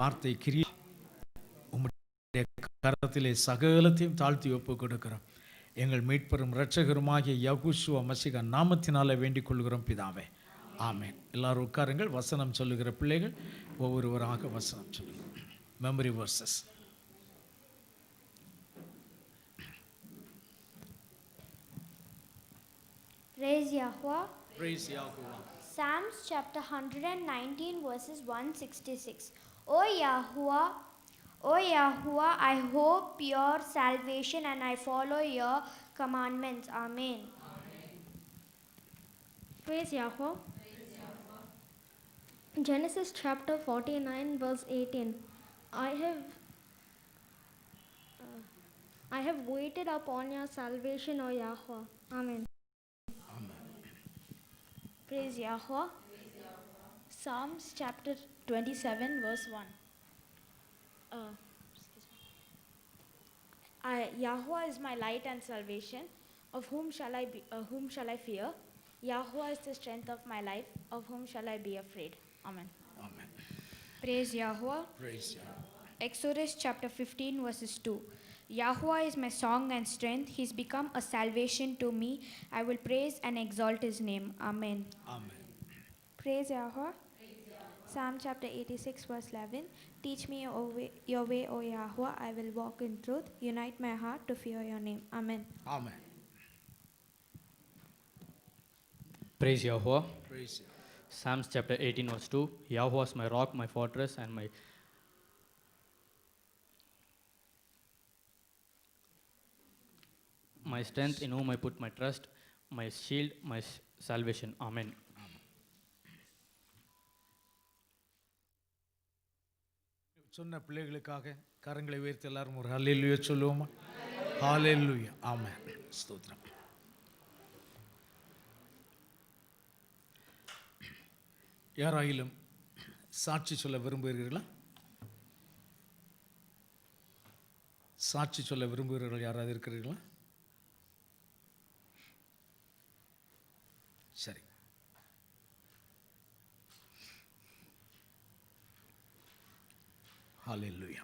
வார்த்தை கிரியை உம்முடைய கரத்திலே சகலத்தையும் தாழ்த்தி ஒப்பு கொடுக்கிறோம். எங்கள் மீட்பெரும் இரட்சகருமாகிய யெகோஷுவா மசிகா நாமத்தினாலே வேண்டிக் கொள்கிறோம் பிதாவே, ஆமென். எல்லாரும் உட்காருங்கள். வசனம் சொல்லுகிற பிள்ளைகள் ஒவ்வொருவராக வசனம் சொல்லுங்கள். Memory versus. Praise Yahweh. Praise Yahweh. Psalms chapter 119 verses 166. O Yahuwah, O Yahuwah, I hope your salvation and I follow your commandments. Amen. Praise Yahweh. Genesis chapter 49 verse 18. I have waited upon your salvation, O Yahweh. Amen. Praise Yahweh. Psalms chapter 27 verse 1. Yahweh is my light and salvation. Of whom shall I fear? Yahweh is the strength of my life. Of whom shall I be afraid? Amen. Amen. Praise Yahweh. Praise Yahweh. Exodus chapter 15 verses 2. Yahweh is my song and strength. He's become a salvation to me. I will praise and exalt his name. Amen. Amen. Praise Yahweh. Psalm chapter 86 verse 11. Teach me your way, O Yahweh. I will walk in truth. Unite my heart to fear your name. Amen. Amen. Praise Yahweh. Praise Yahweh. Psalms chapter 18 verse 2. Yahweh is my rock, my fortress, and my strength, in whom I put my trust, my shield, my salvation. Amen. சொன்ன பிள்ளைகளுக்காக கரங்களை உயர்த்தி எல்லாரும் ஒரு ஹல்லேலூயா சொல்லுவோமா? ஹல்லேலூயா. ஆமென். ஸ்தோத்திரம். யாராயிலும் சாட்சி சொல்ல விரும்புகிறீர்களா? சாட்சி சொல்ல விரும்புகிறவர்கள் யாராவது இருக்கிறீர்களா? சரி. ஹல்லேலூயா.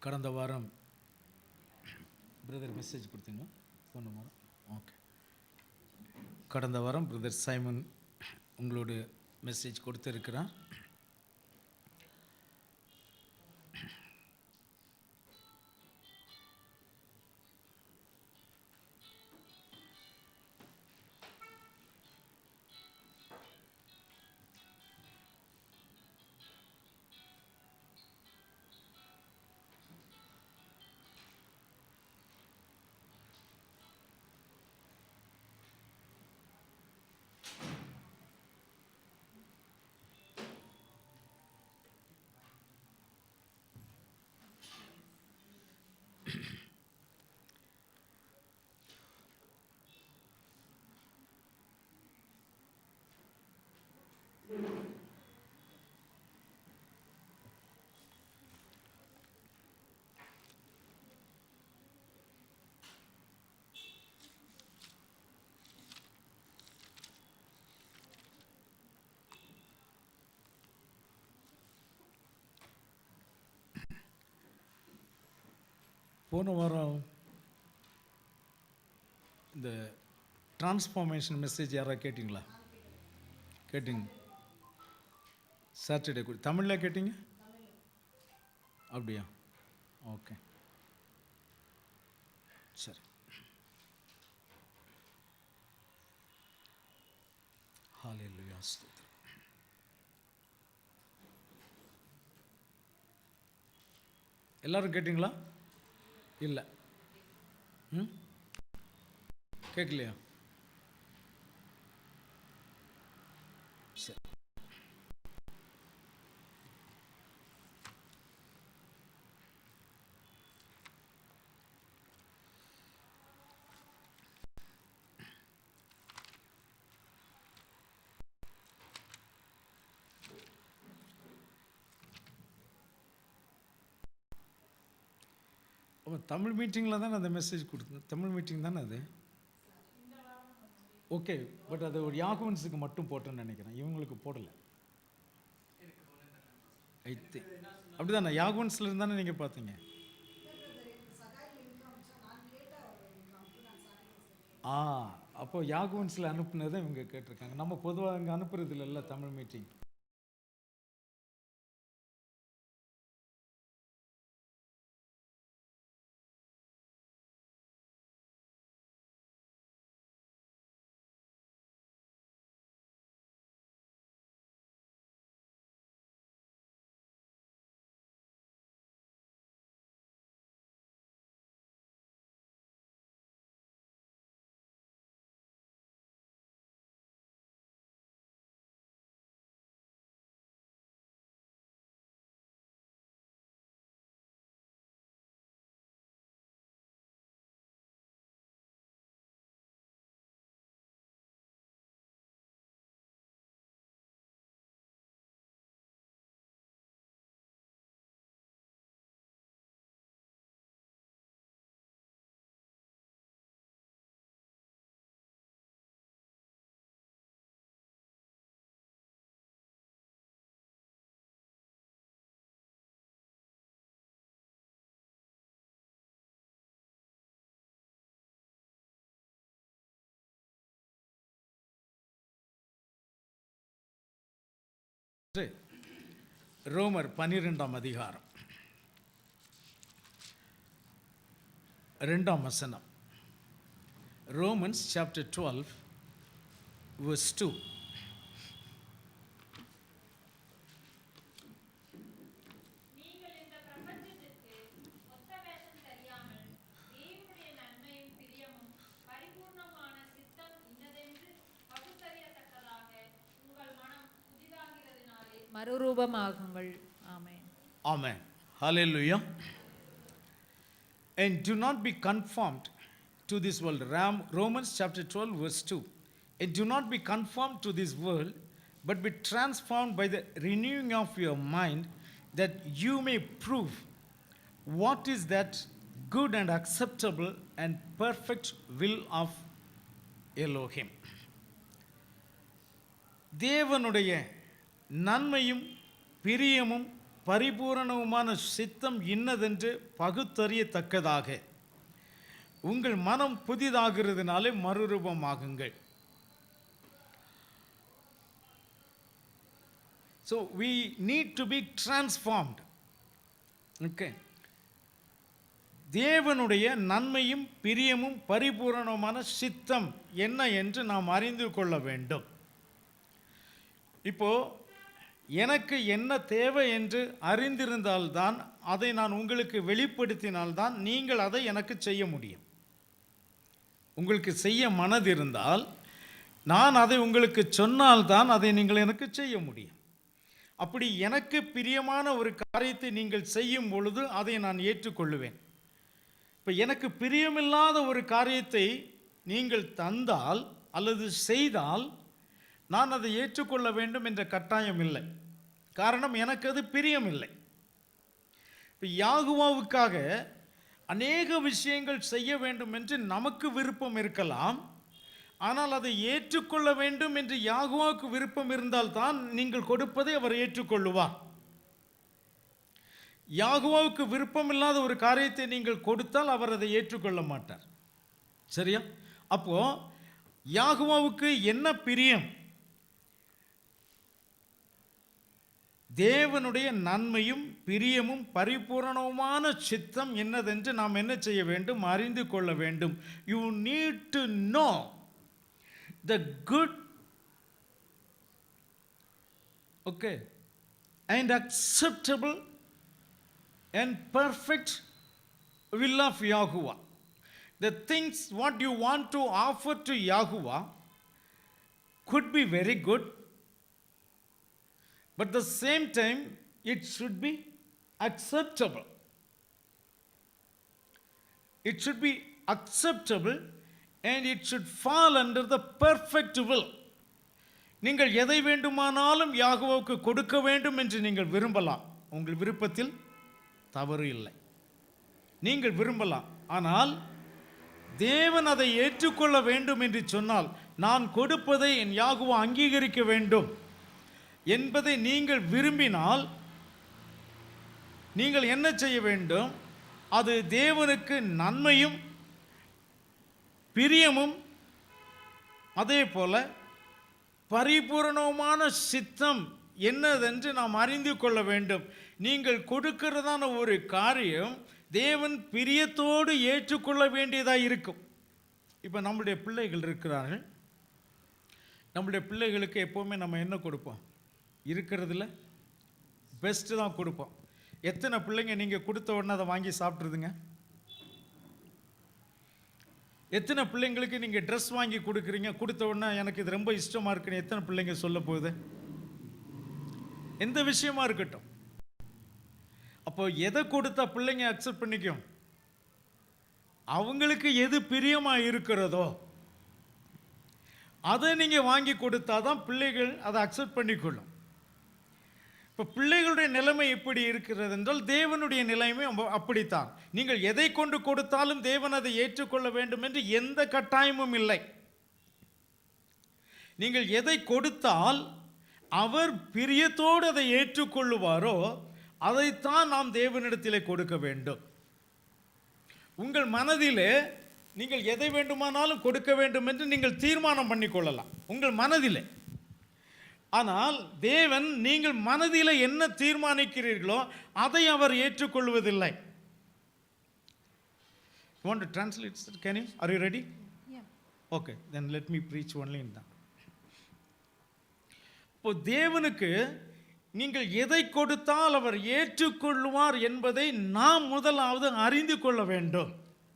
கடந்த வாரம் பிரதர் மெசேஜ் கொடுத்தீங்களா? Phone number. ஓகே. கடந்த வாரம் பிரதர் சைமன் உங்களோட மெசேஜ் கொடுத்துருக்கிறார். போன வாரம் இந்த டிரான்ஸ்ஃபார்மேஷன் மெசேஜ் யாராவது கேட்டிங்களா? கேட்டிங்க? சாட்டர்டே கூட தமிழில் கேட்டிங்க? அப்படியா? ஓகே, சரி. ஹல்லேலூயா. ஸ்தோத்திரம். எல்லாரும் கேட்டிங்களா? இல்லை. கேட்கலையா? சரி. தமிழ் மீட்டிங்கில் தானே அந்த மெசேஜ் கொடுத்தேன். தமிழ் மீட்டிங் தானே அது? ஓகே, பட் அது ஒரு யாகுவன்ஸுக்கு மட்டும் போட்டேன்னு நினைக்கிறேன், இவங்களுக்கு போடலை. அப்படிதானே, யாகுவன்ஸ்ல இருந்தானே நீங்க பார்த்தீங்க. அப்போ யாகுவன்ஸ்ல அனுப்புனதை இவங்க கேட்டிருக்காங்க. நம்ம பொதுவாக அங்கே அனுப்புறது இல்லைல்ல தமிழ் மீட்டிங். ரோமர் 12ஆம் அதிகாரம் 2ஆம் வசனம். Romans chapter 12 verse 2. நீங்கள் இந்த பிரபஞ்சத்திற்கு ஒத்த வேஷம் தெரியாமல் தேவனுடைய நன்மையும் பிரியமும் பரிபூர்ணமான சித்தம் இன்னதென்று பகுத்தறியத்தக்கதாக உங்கள் மனம் புதிதாகிறதினாலே மறுரூபமாகுங்கள். ஆமென். Amen. Hallelujah. And do not be conformed to this world. Romans chapter 12 verse 2. And do not be conformed to this world, but be transformed by the renewing of your mind, that you may prove what is that good and acceptable and perfect will of Elohim. தேவனுடைய நன்மையும் பிரியமும் பரிபூரணவுமான சித்தம் இன்னதென்று பகுத்தறியத்தக்கதாக உங்கள் மனம் புதிதாகிறதுனாலே மறுரூபமாகுங்கள். So we need to be transformed. Okay. தேவனுடைய நன்மையும் பிரியமும் பரிபூரணமான சித்தம் என்ன என்று நாம் அறிந்து கொள்ள வேண்டும். இப்போ எனக்கு என்ன தேவை என்று அறிந்திருந்தால்தான், அதை நான் உங்களுக்கு வெளிப்படுத்தினால்தான் நீங்கள் அதை எனக்கு செய்ய முடியும். உங்களுக்கு செய்ய மனதிருந்தால் நான் அதை உங்களுக்கு சொன்னால்தான் அதை நீங்கள் எனக்கு செய்ய முடியும். அப்படி எனக்கு பிரியமான ஒரு காரியத்தை நீங்கள் செய்யும் பொழுது அதை நான் ஏற்றுக்கொள்ளுவேன். இப்போ எனக்கு பிரியமில்லாத ஒரு காரியத்தை நீங்கள் தந்தால் அல்லது செய்தால் நான் அதை ஏற்றுக்கொள்ள வேண்டும் என்ற கட்டாயம் இல்லை. காரணம், எனக்கு அது பிரியமில்லை. இப்போ யாகுவாவுக்காக அநேக விஷயங்கள் செய்ய வேண்டும் என்று நமக்கு விருப்பம் இருக்கலாம். ஆனால் அதை ஏற்றுக்கொள்ள வேண்டும் என்று யாகுவாவுக்கு விருப்பம் இருந்தால்தான் நீங்கள் கொடுப்பதை அவர் ஏற்றுக்கொள்ளுவார். யாகுவாவுக்கு விருப்பம் இல்லாத ஒரு காரியத்தை நீங்கள் கொடுத்தால் அவர் அதை ஏற்றுக்கொள்ள மாட்டார். சரியா? அப்போ யாகுவாவுக்கு என்ன பிரியம்? தேவனுடைய நன்மையும் பிரியமும் பரிபூரணமான சித்தம் என்னதென்று நாம் என்ன செய்ய வேண்டும்? அறிந்து கொள்ள வேண்டும். You need to know the good, okay, and acceptable and perfect will of Yahuwah. The things what you want to offer to Yahuwah could be very good, but at the same time it should be acceptable. It should be acceptable and it should fall under the perfect will. நீங்கள் எதை வேண்டுமானாலும் யாகுவாவுக்கு கொடுக்க வேண்டும் என்று நீங்கள் விரும்பலாம். உங்கள் விருப்பத்தில் தவறு இல்லை. நீங்கள் விரும்பலாம். ஆனால் தேவன் அதை ஏற்றுக்கொள்ள வேண்டும் என்று சொன்னால் நான் கொடுப்பதை என் யாகுவா அங்கீகரிக்க வேண்டும் என்பதை நீங்கள் விரும்பினால் நீங்கள் என்ன செய்ய வேண்டும்? அது தேவனுக்கு நன்மையும் பிரியமும் அதே போல பரிபூரணமான சித்தம் என்னதென்று நாம் அறிந்து கொள்ள வேண்டும். நீங்கள் கொடுக்கிறதான ஒரு காரியம் தேவன் பிரியத்தோடு ஏற்றுக்கொள்ள வேண்டியதாக இருக்கும். இப்போ நம்முடைய பிள்ளைகள் இருக்கிறார்கள். நம்முடைய பிள்ளைகளுக்கு எப்போவுமே நம்ம என்ன கொடுப்போம்? இருக்கிறதுல பெஸ்ட்டு தான் கொடுப்போம். எத்தனை பிள்ளைங்க நீங்கள் கொடுத்த உடனே அதை வாங்கி சாப்பிட்ருதுங்க? எத்தனை பிள்ளைங்களுக்கு நீங்கள் ட்ரெஸ் வாங்கி கொடுக்குறீங்க, கொடுத்த உடனே எனக்கு இது ரொம்ப இஷ்டமாக இருக்குன்னு எத்தனை பிள்ளைங்க சொல்ல போகுது? எந்த விஷயமா இருக்கட்டும். அப்போ எதை கொடுத்தா பிள்ளைங்க அக்செப்ட் பண்ணிக்கும்? அவங்களுக்கு எது பிரியமாக இருக்கிறதோ அதை நீங்கள் வாங்கி கொடுத்தா தான் பிள்ளைகள் அதை அக்செப்ட் பண்ணிக்கொள்ளும். இப்போ பிள்ளைகளுடைய நிலைமை எப்படி இருக்கிறது என்றால் தேவனுடைய நிலைமை அப்படித்தான். நீங்கள் எதை கொண்டு கொடுத்தாலும் தேவன் அதை ஏற்றுக்கொள்ள வேண்டும் என்று எந்த கட்டாயமும் இல்லை. நீங்கள் எதை கொடுத்தால் அவர் பிரியத்தோடு அதை ஏற்றுக்கொள்ளுவாரோ அதைத்தான் நாம் தேவனிடத்திலே கொடுக்க வேண்டும். உங்கள் மனதிலே நீங்கள் எதை வேண்டுமானாலும் கொடுக்க வேண்டும் என்று நீங்கள் தீர்மானம் பண்ணிக்கொள்ளலாம் உங்கள் மனதிலே. ஆனால் தேவன் நீங்கள் மனதிலே என்ன தீர்மானிக்கிறீர்களோ அதை அவர் ஏற்றுக்கொள்வதில்லை. You want to translate, can you? Are you ready? Yeah. Okay, then let me preach only in that. இப்போ தேவனுக்கு நீங்கள் எதை கொடுத்தால் அவர் ஏற்றுக்கொள்வார் என்பதை நாம் முதலாவது அறிந்து கொள்ள வேண்டும்.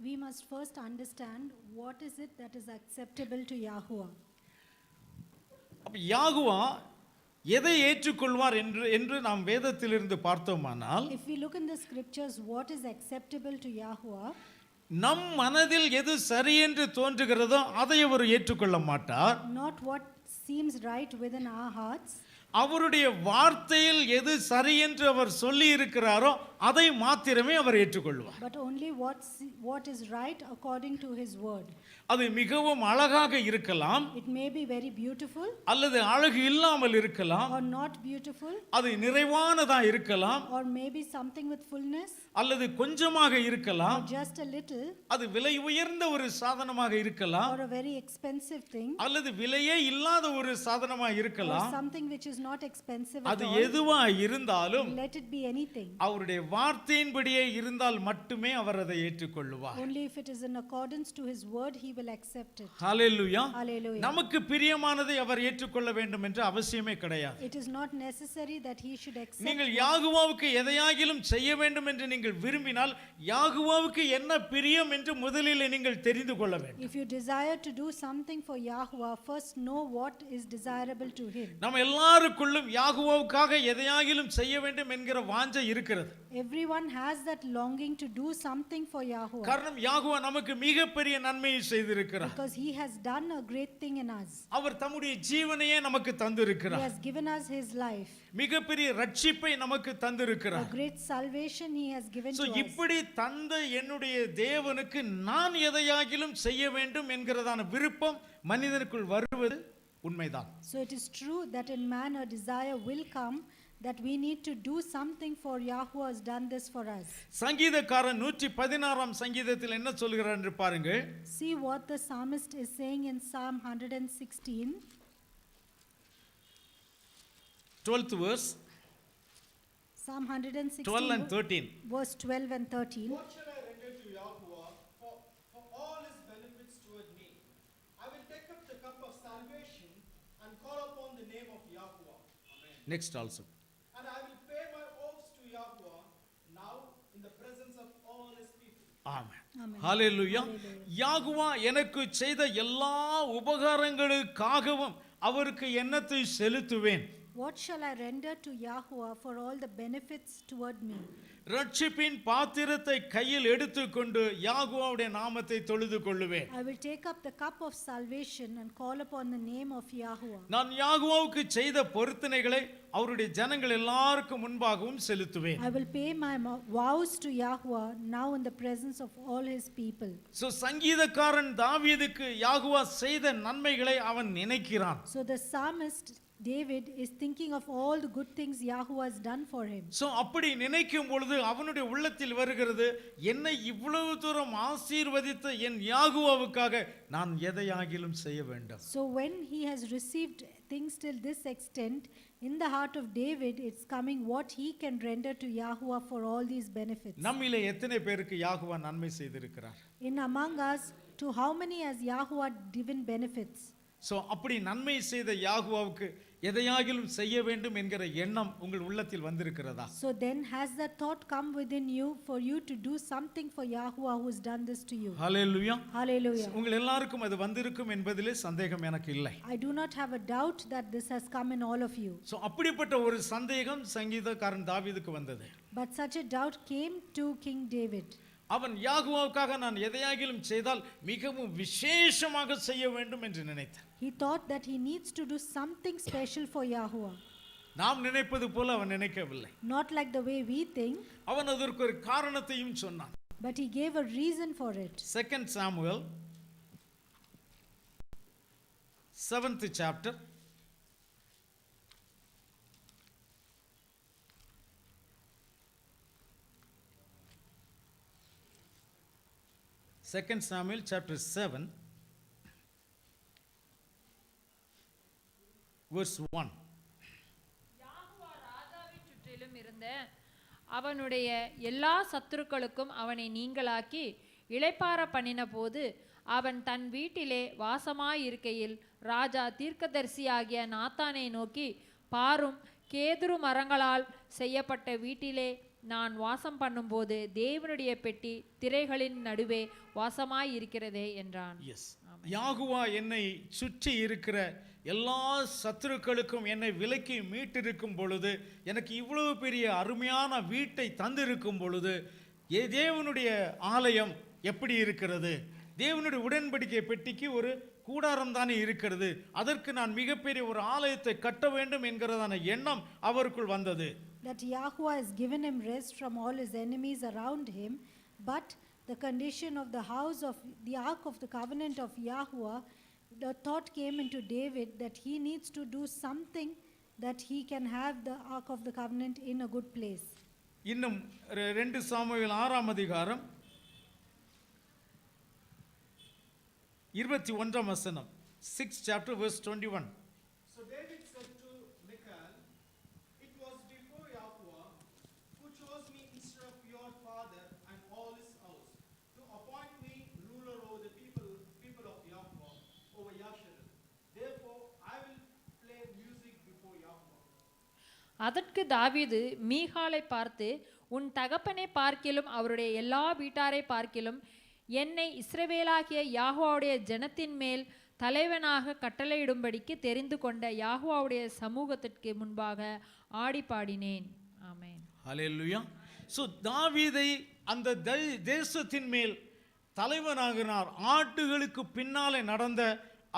We must first understand what is it that is acceptable to Yahuwah. அப்ப யாகுவா எதை ஏற்றுக்கொள்வார் என்று நாம் வேதத்திலிருந்து பார்த்தோமானால், If we look in the scriptures, what is acceptable to Yahuwah? நம் மனதில் எது சரி என்று தோன்றுகிறதோ அதை அவர் ஏற்றுக்கொள்ள மாட்டார். Not what seems right within our hearts. அவருடைய வார்த்தையில் எது சரி என்று அவர் சொல்லி இருக்கிறாரோ அதை மாத்திரமே அவர் ஏற்றுக்கொள்வார். But only what is right according to his word. அது மிகவும் அழகாக இருக்கலாம், It may be very beautiful அல்லது அழகு இல்லாமல் இருக்கலாம், or not beautiful, அது நிறைவானதா இருக்கலாம், or maybe something with fullness, அல்லது கொஞ்சமாக இருக்கலாம், or just a little, அது விலை உயர்ந்த ஒரு சாதனமாக இருக்கலாம், or a very expensive thing, அல்லது விலையே இல்லாத ஒரு சாதனமாக or இருக்கலாம். something which is not expensive at அது all. எதுவா இருந்தாலும் Let it be anything. அவருடைய வார்த்தையின்படியே இருந்தால் மட்டுமே அவர் அதை ஏற்றுக்கொள்வார். Only if it is in accordance to his word, he will accept it. Hallelujah. Hallelujah. நமக்கு பிரியமானதை அவர் ஏற்றுக்கொள்ள வேண்டும் என்ற அவசியமே கிடையாது. It is not necessary that he should accept. நீங்கள் யாகுவாவுக்கு எதையாகிலும் செய்ய வேண்டும் என்று நீங்கள் விரும்பினால் யாகுவாவுக்கு என்ன பிரியம் என்று முதலில் நீங்கள் தெரிந்து கொள்ள வேண்டும். If you desire to do something for Yahuwah, first know what is desirable to him. நம்ம எல்லாருக்குள்ளும் யாகுவாவுக்காக எதையாகிலும் செய்ய வேண்டும் என்கிற வாஞ்சை இருக்கிறது. Everyone has that longing to do something for Yahuwah, காரணம் யாகுவா நமக்கு மிகப்பெரிய நன்மையை செய்திருக்கிறார். because he has done a great thing in us. அவர் தம்முடைய ஜீவனையே நமக்கு He தந்திருக்கிறார். has given us his life. மிகப்பெரிய ரட்சிப்பை நமக்கு A தந்திருக்கிறார். great salvation he has given So to us. இப்படி தந்த என்னுடைய தேவனுக்கு நான் எதையாகிலும் செய்ய வேண்டும் என்கிறதான விருப்பம் மனிதனுக்குள் வருவது உண்மைதான். So it is true that in man a desire will come that we need to do something for Yahuwah has done this for us. சங்கீதக்காரன் 116ஆம் சங்கீதத்தில் என்ன சொல்கிறார் என்று பாருங்கள். See what the psalmist is saying in Psalm 116. 12th verse, Psalm 116, 12 and 13. verse 12 and 13. What shall I render to Yahuwah for all his benefits toward me? I will take up the cup of salvation and call upon the name of Yahuwah. Amen. Next also. And I will pay my oaths to Yahuwah now in the presence of all his people. Amen. Amen. Hallelujah. Hallelujah. யாகுவா எனக்கு செய்த எல்லா உபகாரங்களுக்காகவும் அவருக்கு எண்ணத்தை செலுத்துவேன். What shall I render to Yahuwah for all the benefits toward me? ரட்சிப்பின் பாத்திரத்தை கையில் எடுத்துக்கொண்டு யாகுவாவுடைய நாமத்தை தொழுது கொள்ளுவேன். I will take up the cup of salvation and call upon the name of Yahuwah. நான் யாகுவாவுக்கு செய்த பொருத்தனைகளை அவருடைய ஜனங்கள் எல்லாருக்கும் முன்பாகவும் செலுத்துவேன். I will pay my vows to Yahuwah now in the presence of all his people. So சங்கீதக்காரன் தாவீதுக்கு யாகுவா செய்த நன்மைகளை அவன் நினைக்கிறான். So the psalmist David is thinking of all the good things Yahuwah has done for him. So அப்படி நினைக்கும் பொழுது அவனுடைய உள்ளத்தில் வருகிறது, என்னை இவ்வளவு தூரம் ஆசீர்வதித்த என் யாகுவாவுக்காக நான் எதையாகிலும் செய்ய வேண்டும். So when he has received things till this extent, in the heart of David it's coming what he can render to Yahuwah for all these benefits. நம்மிலே எத்தனை பேருக்கு யாகுவா நன்மை செய்திருக்கிறார்? In among us, to how many has Yahuwah given benefits? So அப்படி நன்மை செய்த யாகுவாவுக்கு எதையாகிலும் செய்ய வேண்டும் என்கிற எண்ணம் உங்கள் உள்ளத்தில் வந்திருக்கிறதா? So then has that thought come within you for you to do something for Yahuwah who has done this to you? Hallelujah. Hallelujah. உங்கள் எல்லாருக்கும் அது வந்திருக்கும் என்பதிலே சந்தேகம் எனக்கு இல்லை. I do not have a doubt that this has come in all of you. So அப்படிப்பட்ட ஒரு சந்தேகம் சங்கீதக்காரன் தாவீதுக்கு வந்தது. But such a doubt came to King David. அவன் யாகுவாவுக்காக நான் எதையாகிலும் செய்தால் மிகவும் விசேஷமாக செய்ய வேண்டும் என்று நினைத்தான். He thought that he needs to do something special for Yahuwah. நாம் நினைப்பது போல அவன் நினைக்கவில்லை. Not like the way we think, அவன் அதற்கு ஒரு காரணத்தையும் சொன்னான். but he gave a reason for it. 2 Samuel 7th chapter Second Samuel chapter 7 verse 1. யாகுவா ராஜாவைச் சுற்றிலும் இருந்த அவனுடைய எல்லா சத்துருக்களுக்கும் அவனை நீங்களாக்கி இளைப்பாற பண்ணின போது அவன் தன் வீட்டிலே வாசமாயிருக்கையில் ராஜா தீர்க்கதரிசியாகிய நாத்தானை நோக்கி, பாரும், கேதுரு மரங்களால் செய்யப்பட்ட வீட்டிலே நான் வாசம் பண்ணும்போது தேவனுடைய பெட்டி திரைகளின் நடுவே வாசமாயிருக்கிறதே என்றான். எஸ், யாகுவா என்னை சுற்றி இருக்கிற எல்லா சத்துருக்களுக்கும் என்னை விலக்கி மீட்டிருக்கும் பொழுது, எனக்கு இவ்வளவு பெரிய அருமையான வீட்டை தந்திருக்கும் பொழுது, தேவனுடைய ஆலயம் எப்படி இருக்கிறது? தேவனுடைய உடன்படிக்கை பெட்டிக்கு ஒரு கூடாரம் தானே இருக்கிறது, அதற்கு நான் மிகப்பெரிய ஒரு ஆலயத்தை கட்ட வேண்டும் என்கிறதான எண்ணம் அவருக்குள் வந்தது. That Yahuwah has given him rest from all his enemies around him, but the condition of the house of the ark of the covenant of Yahuwah, the thought came into David that he needs to do something that he can have the ark of the covenant in a good place. இன்னும் 2 Samuel 6ஆம் அதிகாரம் 21ஆம் வசனம், 6th chapter verse 21. So David said to Michal, "It was before Yahuwah who chose me instead of your father and all his house, to appoint me ruler over the people of Yahuwah, over Yasharim. Therefore I will play music before Yahuwah." அதற்கு தாவீது மீகாலை பார்த்து, உன் தகப்பனை பார்க்கிலும் அவருடைய எல்லா வீட்டாரை பார்க்கிலும் என்னை இஸ்ரவேலாகிய யாகுவாவுடைய ஜனத்தின் மேல் தலைவனாக கட்டளையிடும்படிக்கு தெரிந்து கொண்ட யாகுவாவுடைய சமூகத்திற்கு முன்பாக ஆடி பாடினேன். ஆமென். ஹல்லேலூயா. சோ தாவீதை அந்த தேசத்தின் மேல் தலைவனாகினார். ஆட்டுகளுக்கு பின்னாலே நடந்த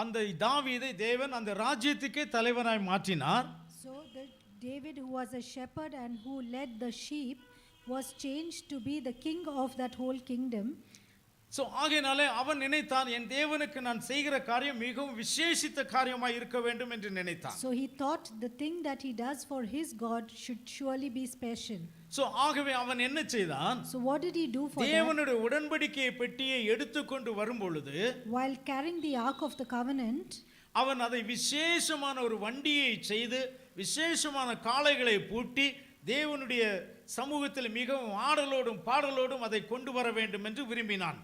அந்த தாவீதை தேவன் அந்த ராஜ்யத்துக்கே தலைவனாய் மாற்றினார். So the David, who was a shepherd and who led the sheep, was changed to be the king of that whole kingdom. So ஆகையினாலே அவன் நினைத்தான், என் தேவனுக்கு நான் செய்கிற காரியம் மிகவும் விசேஷித்த காரியமாய் இருக்க வேண்டும் என்று நினைத்தான். So he thought the thing that he does for his God should surely be special. So ஆகவே அவன் என்ன செய்தான்? So what did he do for that? தேவனுடைய உடன்படிக்கை பெட்டியை எடுத்துக்கொண்டு வரும் பொழுது, While carrying the ark of the covenant, அவன் அதை விசேஷமான ஒரு வண்டியை செய்து விசேஷமான காளைகளை பூட்டி தேவனுடைய சமூகத்தில் மிகவும் ஆடலோடும் பாடலோடும் அதை கொண்டு வர வேண்டும் என்று விரும்பினான்.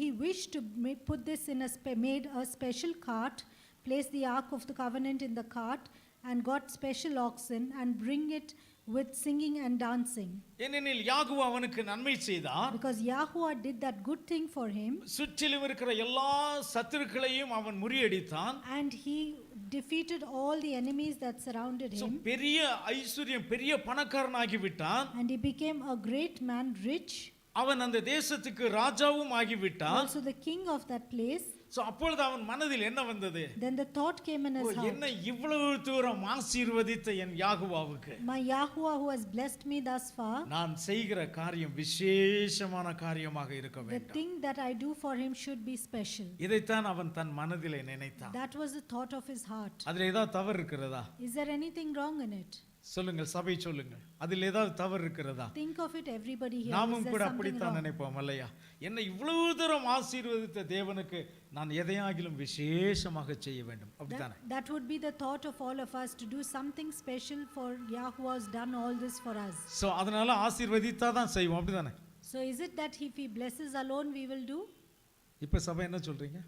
he wished to put this in made a special cart, place the ark of the covenant in the cart, and got special oxen and bring it with singing and dancing. ஏனெனில் யாகுவா அவனுக்கு நன்மை செய்தார். Because Yahuwah did that good thing for him, சுற்றிலும் இருக்கிற எல்லா சத்துருக்களையும் அவன் முறியடித்தான். and he defeated all the enemies that surrounded him, பெரிய ஐஸ்வர்யம், பெரிய பணக்காரனாகி விட்டான். and he became a great man, rich, அவன் அந்த தேசத்துக்கு ராஜாவும் ஆகிவிட்டான். also the king of that place. So அப்பொழுது அவன் மனதில் என்ன வந்தது? Then the thought came in his heart, என்ன இவ்வளவு தூரம் ஆசீர்வதித்த என் யாகுவாவுக்கு my Yahuwah who has blessed me thus far, நான் செய்கிற காரியம் விசேஷமான காரியமாக இருக்க the வேண்டும். thing that I do for him should be special. இதைத்தான் அவன் தன் மனதிலே நினைத்தான். That was the thought of his heart. அதுல ஏதாவது தவறு இருக்கிறதா? Is there anything wrong in it? சொல்லுங்கள், சபை சொல்லுங்கள், அதில் ஏதாவது தவறு இருக்கிறதா? Think of it, everybody here. Is நாமும் there கூட something அப்படித்தான் wrong? நினைப்போம் இல்லையா? என்ன இவ்வளவு தூரம் ஆசீர்வதித்த தேவனுக்கு நான் எதையாகிலும் விசேஷமாக செய்ய வேண்டும், அப்படித்தானே? That would be the thought of all of us, to do something special for Yahuwah has done all this for us. So அதனால ஆசீர்வதித்தா தான் செய்வோம், அப்படித்தானே? So is it that if he blesses alone we will do? இப்ப சபை என்ன சொல்றீங்க?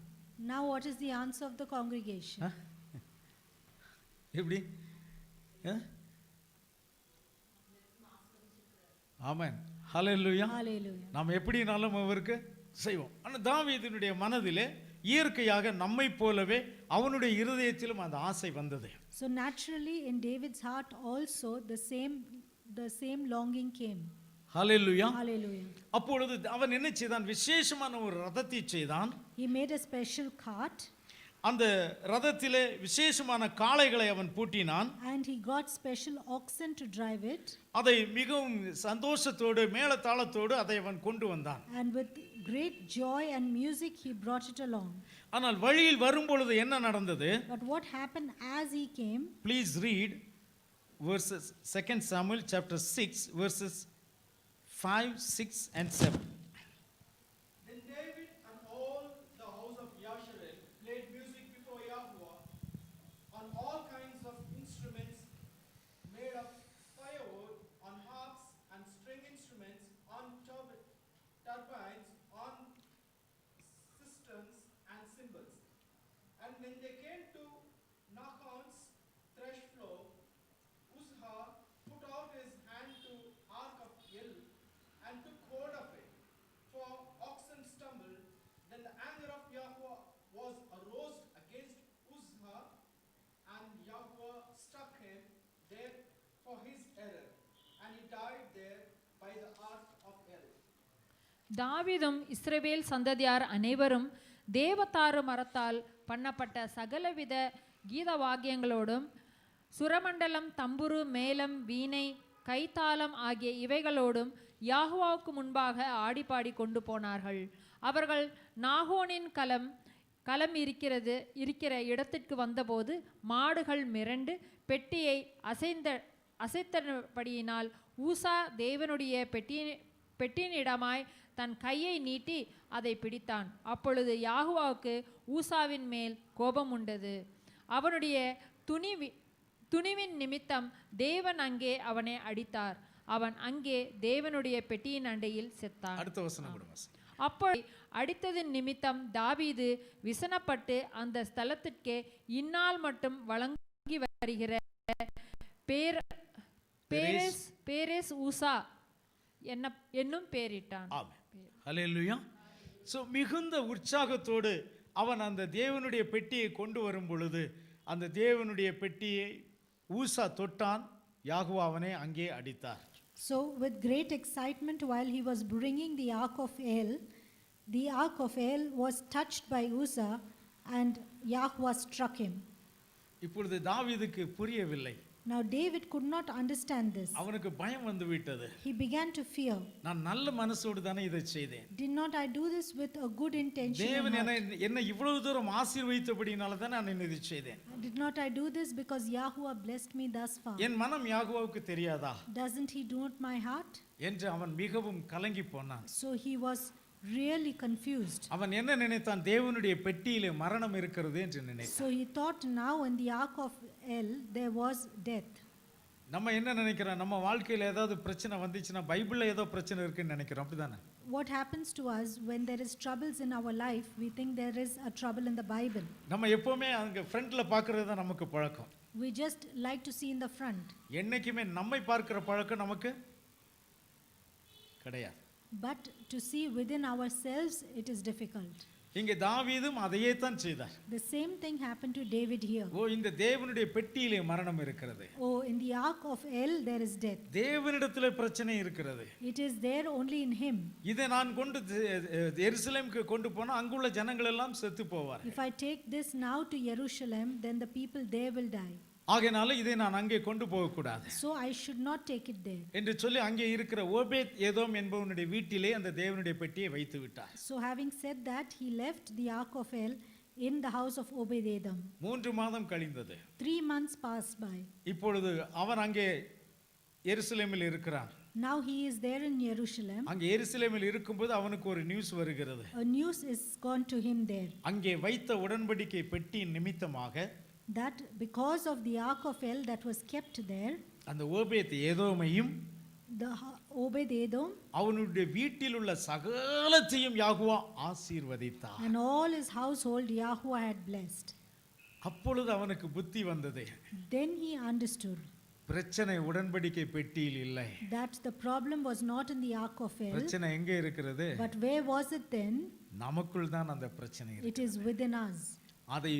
Now what is the answer of the congregation? எப்படி? ஆமென், ஹல்லேலூயா. Hallelujah. நாம் எப்படினாலும் அவருக்கு செய்வோம். ஆனால் தாவீதினுடைய மனதிலே இயற்கையாக நம்மை போலவே அவனுடைய இருதயத்திலும் அந்த ஆசை வந்தது. So naturally in David's heart also the same longing came. Hallelujah. Hallelujah. அப்பொழுது அவன் என்ன செய்தான்? விசேஷமான ஒரு ரதத்தை செய்தான். He made a special cart, அந்த ரதத்திலே விசேஷமான காளைகளை அவன் பூட்டினான். and he got special oxen to drive it, அதை மிகவும் சந்தோஷத்தோடு மேளதாளத்தோடு அதை அவன் கொண்டு வந்தான். and with great joy and music he brought it along. ஆனால் வழியில் வரும்பொழுது என்ன நடந்தது? But what happened as he came? Please read verses 2 Samuel chapter 6 verses 5, 6 and 7. Then David and all the house of Yasharel played music before Yahuwah on all kinds of instruments made of firewood, on harps and string instruments, on turbines, on cisterns and cymbals. And when they came to Nachon's thresh floor, Uzzah put out his hand to ark of El and took hold of it, for oxen stumbled. Then the anger of Yahuwah was aroused against Uzzah, and Yahuwah struck him there for his error, and he died there by the ark of El. தாவீதும் இஸ்ரவேல் சந்ததியார் அனைவரும் தேவதாரு மரத்தால் பண்ணப்பட்ட சகலவித கீத வாக்கியங்களோடும் சுரமண்டலம், தம்புரு, மேளம், வீணை, கைத்தாளம் ஆகிய இவைகளோடும் யாகுவாவுக்கு முன்பாக ஆடிப்பாடி கொண்டு போனார்கள். அவர்கள் நாகோனின் களம் இருக்கிற இடத்திற்கு வந்தபோது மாடுகள் மிரண்டு பெட்டியை அசைத்தபடியினால் ஊசா தேவனுடைய பெட்டியினிடமாய் தன் கையை நீட்டி அதை பிடித்தான். அப்பொழுது யாகுவாவுக்கு ஊசாவின் மேல் கோபம் உண்டது. அவனுடைய துணிவின் நிமித்தம் தேவன் அங்கே அவனை அடித்தார். அவன் அங்கே தேவனுடைய பெட்டியின் அண்டையில் செத்தான். அடுத்த வசனம் கொடுங்க. அப்பொழுது அடித்ததின் நிமித்தம் தாவீது விசனப்பட்டு அந்த ஸ்தலத்திற்கே இந்நாள் மட்டும் வழங்கி வருகிற பேரேஸ் ஊசா என்னும் பேரிட்டான். ஆமென், ஹல்லேலூயா. சோ மிகுந்த உற்சாகத்தோடு அவன் அந்த தேவனுடைய பெட்டியை கொண்டு வரும் பொழுது அந்த தேவனுடைய பெட்டியை ஊசா தொட்டான். யாகுவா அவனை அங்கே அடித்தார். So with great excitement while he was bringing the ark of El was touched by Uzzah, and Yahuwah struck him. இப்பொழுது தாவீதுக்கு புரியவில்லை. Now David could not understand this. அவனுக்கு பயம் வந்து விட்டது. He began to fear. நான் நல்ல மனசோடு தானே இதை செய்தேன். Did not I do this with a good intention? தேவன் என்னை இவ்வளவு தூரம் ஆசீர்வதித்தபடினால தான் நான் இதை செய்தேன். Did not I do this because Yahuwah blessed me thus far? என் மனம் யாகுவாவுக்கு தெரியாதா Doesn't he know my heart? என்று அவன் மிகவும் கலங்கி போனான். So he was really confused. அவன் என்ன நினைத்தான்? தேவனுடைய பெட்டியிலே மரணம் இருக்கிறது என்று நினைத்தான். So he thought now in the ark of El there was death. நம்ம என்ன நினைக்கிறோம்? நம்ம வாழ்க்கையில் ஏதாவது பிரச்சனை வந்துச்சுன்னா பைபிளில் ஏதோ பிரச்சனை இருக்குன்னு நினைக்கிறோம், அப்படிதானே? What happens to us when there is troubles in our life? We think there is a trouble in the Bible. நம்ம எப்பவுமே அங்கே ஃப்ரண்ட்ல பார்க்கறது தான் நமக்கு பழக்கம். We just like to see in the front. என்னைக்குமே நம்மை பார்க்கிற பழக்கம் நமக்கு கிடையாது. But to see within ourselves, it is difficult. இங்கே தாவீதும் அதையே தான் செய்தார். The same thing happened to David here. ஓ, இந்த தேவனுடைய பெட்டியிலே மரணம் இருக்கிறது. Oh, in the ark of El there is death. தேவனிடத்தில் பிரச்சனை இருக்கிறது. It is there only in him. இதை நான் கொண்டு எருசலேமுக்கு கொண்டு போனா அங்குள்ள ஜனங்கள் எல்லாம் செத்து போவார். If I take this now to Jerusalem, then the people there will die. ஆகையால இதை நான் அங்கே கொண்டு போக கூடாது So I should not take it there. என்று சொல்லி அங்கே இருக்கிற ஓபேத் ஏதோம் என்பவனுடைய வீட்டிலே அந்த தேவனுடைய பெட்டியை வைத்து விட்டார். So having said that, he left the ark of El in the house of Obed-Edom. 3 மாதம் கழிந்தது. 3 months passed by. இப்பொழுது அவன் அங்கே எருசலேமில் இருக்கிறான். Now he is there in Jerusalem. அங்கே எருசலேமில் இருக்கும்போது அவனுக்கு ஒரு நியூஸ் வருகிறது. A news is gone to him there, அங்கே வைத்த உடன்படிக்கை பெட்டியின் நிமித்தமாக that because of the ark of El that was kept there, அந்த ஓபேத் ஏதோமையும் the Obed-Edom அவனுடைய வீட்டில் உள்ள சகலத்தையும் யாகுவா ஆசீர்வதித்தார். and all his household Yahuwah had blessed. அப்பொழுது அவனுக்கு புத்தி வந்தது. Then he understood பிரச்சனை உடன்படிக்கை பெட்டியில் இல்லை. that the problem was not in the ark of El, பிரச்சனை எங்கே இருக்கிறது? but where was it then? நமக்குள் தான் அந்த பிரச்சனை இருக்கு. It is within us. அதை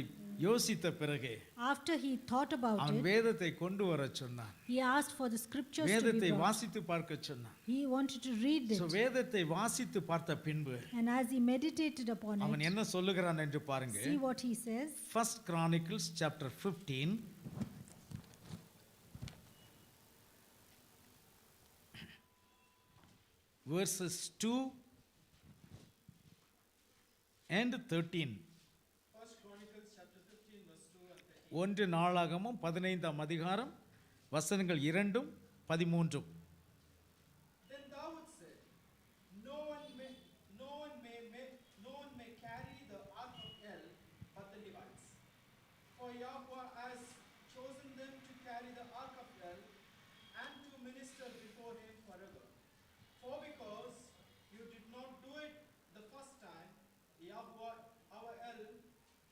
யோசித்த பிறகு After he thought about அவன் it, வேதத்தை கொண்டு வர சொன்னான். he asked for the scriptures to be வேதத்தை brought. வாசித்து பார்க்க சொன்னான். He wanted to read So it, வேதத்தை வாசித்து பார்த்த பின்பு and as he meditated upon அவன் it, என்ன சொல்லுகிறான் என்று பாருங்க. see what he says. First Chronicles chapter 15 verses 2 and 13. First Chronicles chapter 15 verse 2 and 13. 1 நாளாகமம் 15ஆம் அதிகாரம் வசனங்கள் 2 13. Then David said, No one may carry the ark of El but the Levites. For Yahweh has chosen them to carry the ark of El and to minister before him forever. For because you did not do it the first time, Yahweh our El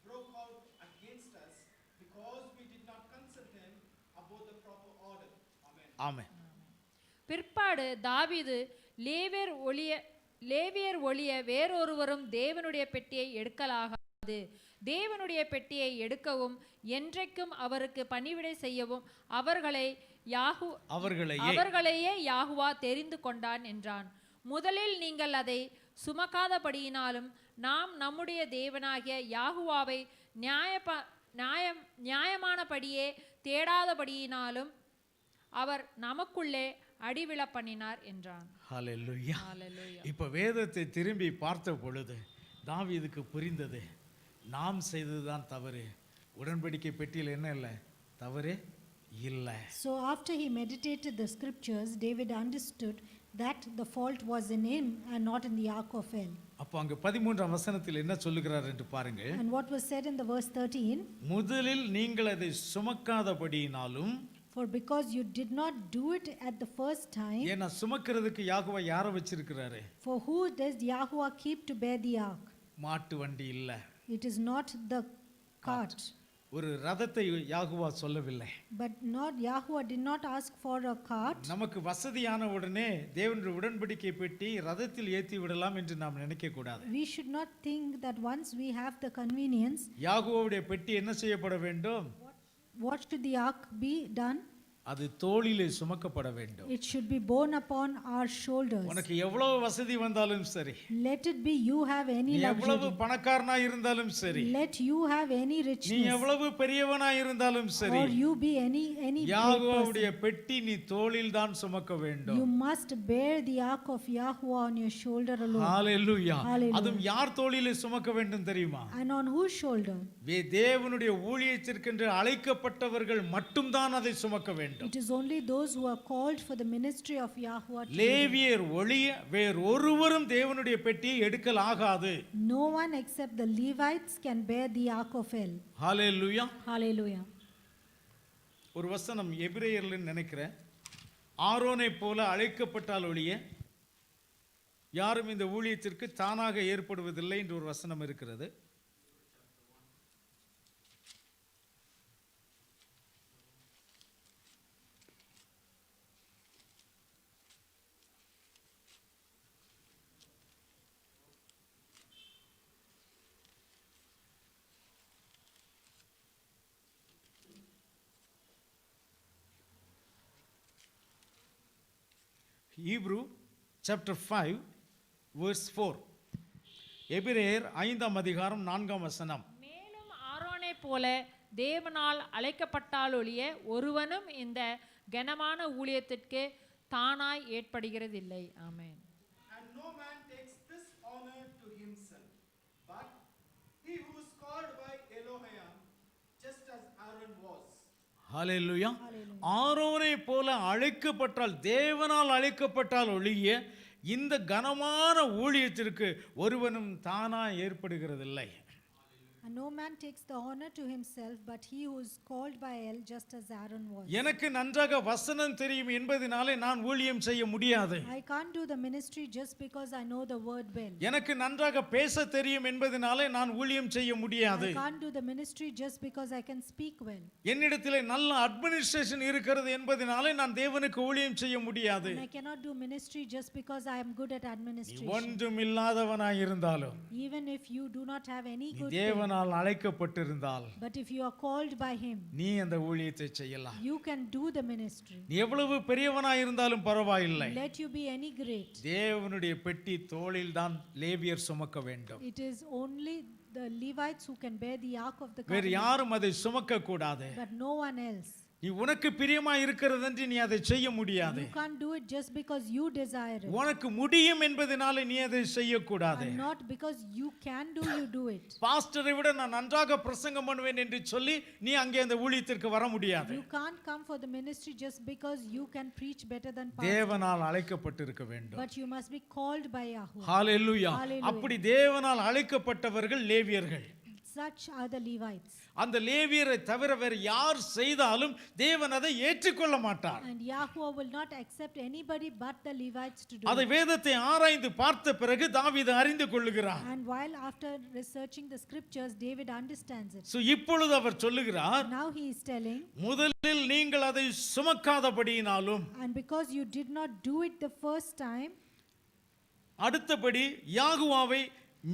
broke out against us because we did not consult him about the proper order. Amen. ஆமென். பிற்பாடு தாவீது லேவியர் ஒழிய வேறொருவரும் தேவனுடைய பெட்டியை எடுக்கலாகாது. தேவனுடைய பெட்டியை எடுக்கவும் என்றைக்கும் அவருக்கு பணிவிடை செய்யவும் அவர்களையே யாகுவா தெரிந்து கொண்டான் என்றான். முதலில் நீங்கள் அதை சுமக்காதபடியினாலும் நாம் நம்முடைய தேவனாகிய யாகுவாவை நியாயமானபடியே தேடாதபடியினாலும் அவர் நமக்குள்ளே அடிவிழ பண்ணினார் என்றான். ஹல்லேலூயா. ஹல்லேலூயா. இப்போ வேதத்தை திரும்பி பார்த்த பொழுது தாவீதுக்கு புரிந்தது, நாம் செய்ததுதான் தவறு. உடன்படிக்கை பெட்டியில் என்ன இல்லை? தவறே இல்லை. So after he meditated the scriptures, David understood that the fault was in him and not in the ark of El. அப்போ அங்க 13ஆம் வசனத்தில் என்ன சொல்லுகிறார் என்று பாருங்க. And what was said in the verse 13, முதலில் நீங்கள் அதை சுமக்காதபடியினாலும், for because you did not do it at the first time, ஏன்னா சுமக்கிறதுக்கு யாகுவா யாரை வச்சிருக்கிறாரு? for who does Yahuwah keep to bear the ark? மாட்டு வண்டி இல்ல, It is not the cart. ஒரு ரதத்தை யாகுவா சொல்லவில்லை. But not Yahuwah did not ask for a cart. நமக்கு வசதியான உடனே தேவனுடைய உடன்படிக்கை பெட்டி ரதத்தில் ஏற்றி விடலாம் என்று நாம் நினைக்க கூடாது. We should not think that once we have the convenience, யாகுவாவுடைய பெட்டி என்ன செய்யப்பட வேண்டும்? what should the ark be done? அது தோளிலே சுமக்கப்பட வேண்டும். It should be borne upon our shoulders. உனக்கு எவ்வளவு வசதி வந்தாலும் சரி, Let it be you have any நீ எவ்வளவு luxury. பணக்காரனா இருந்தாலும் சரி, Let you have any நீ richness. எவ்வளவு பெரியவனா இருந்தாலும் சரி, Or you be any great யாகுவாவுடைய person. பெட்டி நீ தோளில் தான் சுமக்க வேண்டும். You must bear the ark of Yahuwah on your shoulder alone. Hallelujah. Hallelujah. அதுவும் யார் தோளிலே சுமக்க வேண்டும் தெரியுமா? And on whose shoulder? தேவனுடைய ஊழியத்திற்கென்று அழைக்கப்பட்டவர்கள் மட்டும்தான் அதை சுமக்க வேண்டும். It is only those who are called for the ministry of Yahuwah. to லேவியர் ஒழிய வேறொருவரும் தேவனுடைய பெட்டியை எடுக்கலாகாது. No one except the Levites can bear the ark of El. Hallelujah. Hallelujah. ஒரு வசனம் எபிரேயர்ல நினைக்கிறேன், ஆரோனை போல அழைக்கப்பட்டால் ஒழிய யாரும் இந்த ஊழியத்திற்கு தானாக ஏற்படுவதில்லை என்று ஒரு வசனம் இருக்கிறது. Hebrew chapter 5 verse 4. எபிரேயர் 5ஆம் அதிகாரம் 4ஆம் வசனம். மேலும் ஆரோனை போல தேவனால் அழைக்கப்பட்டாலொழிய ஒருவனும் இந்த கனமான ஊழியத்திற்கு தானாய் ஏற்படுகிறதில்லை. ஆமென். And no man takes this honor to himself, but he who is called by Elohim, just as Aaron was. ஹalleluya. ஆரோனை போல அழைக்கப்பட்டால், தேவனால் அழைக்கப்பட்டால் ஒழிய இந்த கனமான ஊழியத்திற்கு ஒருவனும் தானா ஏற்படுகிறதில்லை. And no man takes the honor to himself, but he who is called by El, just as Aaron was. எனக்கு நன்றாக வசனம் தெரியும் என்பதனாலே நான் ஊழியம் செய்ய முடியாது. I can't do the ministry just because I know the word well. எனக்கு நன்றாக பேச தெரியும் என்பதனாலே நான் ஊழியம் செய்ய முடியாது. I can't do the ministry just because I can speak well. என்னிடத்திலே நல்ல அட்மினிஸ்ட்ரேஷன் இருக்கிறது என்பதனாலே நான் தேவனுக்கு ஊழியம் செய்ய முடியாது. And I cannot do ministry just because I am good at administration. ஒன்றும் இல்லாதவனாய் இருந்தாலும், Even if you do not have any good thing, தேவனால் அழைக்கப்பட்டிருந்தால், but if you are called by him, நீ அந்த ஊழியத்தை செய்யலாம். you can do the ministry. நீ எவ்வளவு பெரியவனாய் இருந்தாலும் பரவாயில்லை. Let you be any great. தேவனுடைய பெட்டி தோளில் தான் லேவியர் சுமக்க வேண்டும். It is only the Levites who can bear the ark of the வேறு covenant, யாரும் அதை சுமக்க கூடாது. but no one else. நீ உனக்கு பிரியமாய் இருக்கிறது என்று நீ அதை செய்ய முடியாது. You can't do it just because you desire it, உனக்கு முடியும் என்பதனால நீ அதை செய்யக்கூடாது. and not because you can do, you do it. பாஸ்டரை விட நான் நன்றாக பிரசங்கம் பண்ணுவேன் என்று சொல்லி நீ அங்கே அந்த ஊழியத்திற்கு வர முடியாது. You can't come for the ministry just because you can preach better than pastor, தேவனால் அழைக்கப்பட்டிருக்க வேண்டும். but you must be called by Yahweh. Hallelujah. Hallelujah. அப்படி தேவனால் அழைக்கப்பட்டவர்கள் லேவியர்கள். Such are the Levites. அந்த லேவியரை தவிர வேறு யார் செய்தாலும் தேவன் அதை ஏற்றுக்கொள்ள மாட்டார். And Yahweh will not accept anybody but the Levites to do அதை it. வேதத்தை ஆராய்ந்து பார்த்த பிறகு தாவீது அறிந்து கொள்ளுகிறார். And while after researching the scriptures, David understands it. So இப்பொழுது அவர் சொல்லுகிறார், Now he is telling, முதலில் நீங்கள் அதை சுமக்காதபடியினாலும், and because you did not do it the first time, அடுத்தபடி யாகுவாவை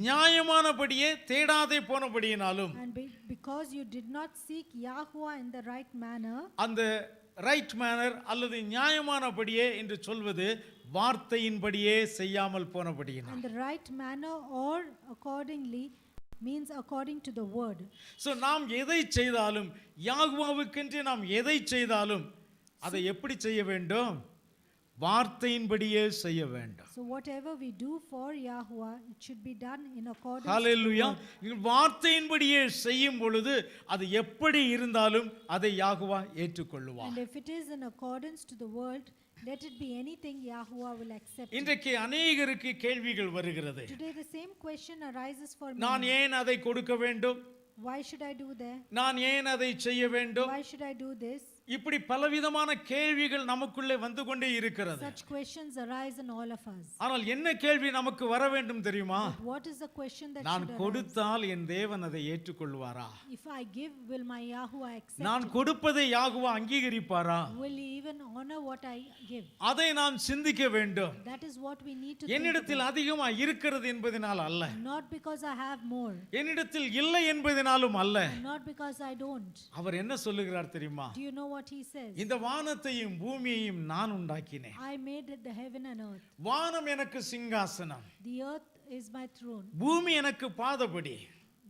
நியாயமானபடியே தேடாதே போனபடியினாலும், and because you did not seek Yahweh in the right manner, அந்த right manor அல்லது நியாயமானபடியே என்று சொல்வது வார்த்தையின்படியே செய்யாமல் போனபடியினால். and the right manner or accordingly means according to the word. So நாம் எதை செய்தாலும், யாகுவாவுக்கென்று நாம் எதை செய்தாலும் அதை எப்படி செய்ய வேண்டும்? வார்த்தையின்படியே செய்ய வேண்டும். So whatever we do for Yahweh, it should be done in accordance hallelujah. to the word. வார்த்தையின்படியே செய்யும் பொழுது அது எப்படி இருந்தாலும் அதை யாகுவா ஏற்றுக்கொள்ளுவார். And if it is in accordance to the word, let it be anything, Yahweh will accept it. இன்றைக்கு அநேகருக்கு கேள்விகள் வருகிறது. Today the same question arises for நான் me. ஏன் அதை கொடுக்க வேண்டும்? Why should I do that? நான் ஏன் அதை செய்ய வேண்டும்? Why should I do this? இப்படி பலவிதமான கேள்விகள் நமக்குள்ளே வந்து கொண்டே இருக்கிறது. Such questions arise in all of us. ஆனால் என்ன கேள்வி நமக்கு வர வேண்டும் தெரியுமா? But what is the question that நான் should arise? கொடுத்தால் என் தேவன் அதை ஏற்றுக்கொள்வாரா? If I give, will my Yahweh accept நான் it? கொடுப்பதை யாகுவா அங்கீகரிப்பாரா? Will he even honor what I give? அதை நாம் சிந்திக்க வேண்டும். That is what we need to think என்னிடத்தில் about. அதிகமா இருக்கிறது என்பதனால் அல்ல, Not because I have more, என்னிடத்தில் இல்லை என்பதனாலும் அல்ல. and not because I don't. அவர் என்ன சொல்லுகிறார் தெரியுமா? Do you know what he says? இந்த வானத்தையும் பூமியையும் நான் உண்டாக்கினேன். I made the heaven and earth. வானம் எனக்கு சிங்காசனம், The earth is my throne. பூமி எனக்கு பாதபடி.